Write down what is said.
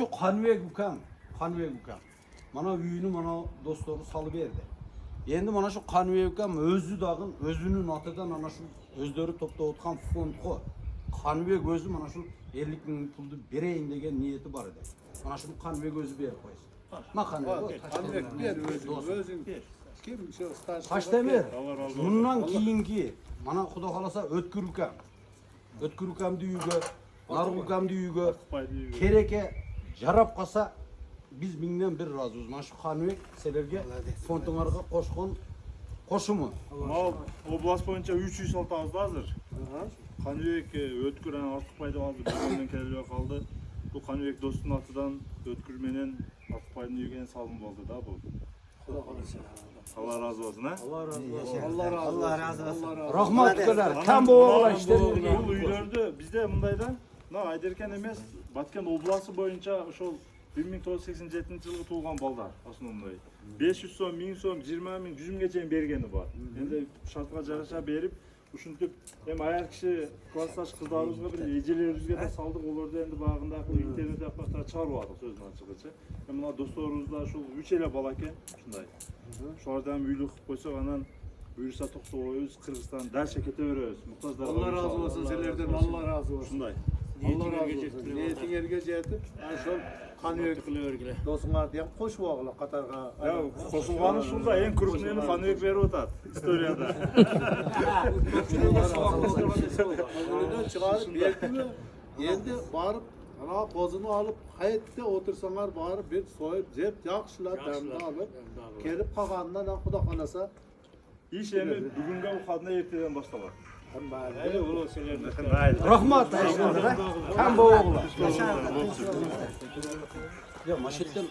Şu Xanbek ukam. Mana uyini mana dostları salı berdi. Endi mana şu Xanbek ukam özü dagın özünün atıdan ana şu özleri toplap otkan fondqo. Xanbek özü mana şu 50 bin puldu bereyin degen niyeti var edi. Mana şu Xanbek özü berip koysun. Ma Xanbek. Xanbek ber özün. Kim şu staj? Taşdemir. Bundan keyingi mana Xudo xolasa Ötkür ukam düyügö, Narık ukam düyügö, kereke jarap qalsa biz mingden bir razıyız. Mana şu Xanbek selerge fondunlarga qo'shgan qo'shimi. Mal oblast boyunca 300 salta azdı hazır. Xanbek Ötkür artık payda aldı. Bizden kelebe kaldı. Bu Xanbek dostun atıdan Ötkür menen artık payını yügen salım oldu da bu. Allah razı olsun ha. Allah razı olsun. Rahmat kadar. Tam bu oğlan işte. Bu üylerde bizde mındaydan Ayderken emes Batken oblası boyunca ошол 1987 yılı tuğulgan balдар aslında mınday. 500 so'm, 1000 so'm, 20 ming, 100 minggacha bergeni var. Endi şartga jarasha berip ушинтип эми аяр киши классташ кыздарыбызга бир эжелерибизге да салдык, олорду энди багындагы интернет акпараттар чыгарып алдык сөзүн ачыгычы. Эми мына досторубуз да ушул 3 эле бала экен ушундай. Ошолордон үйлүү кылып койсок анан буюрса токтойбуз, Кыргызстан дальше кете беребиз. Муктаждар Allah razı olsun sizlerden. Allah razı olsun. Ушундай. Allah razı olsun. Niyetingizge jetip, şol Xanbek dostuңар diye koşup oğla Katarga. Ya koşulgаны ушунда эң крупныйын Xanbek берип атат историяда. Çıkarıp berdi mi? Endi barıp ana kozunu alıp hayette otursaňar barıp bir soyup jep jakşıla damda alıp kelip kalgandan Xudo kalasa İş эми бүгүнгө ухадына эртеден башталат. Rahmat ayşendir ha. Tam bu oğlan. Ya maşetten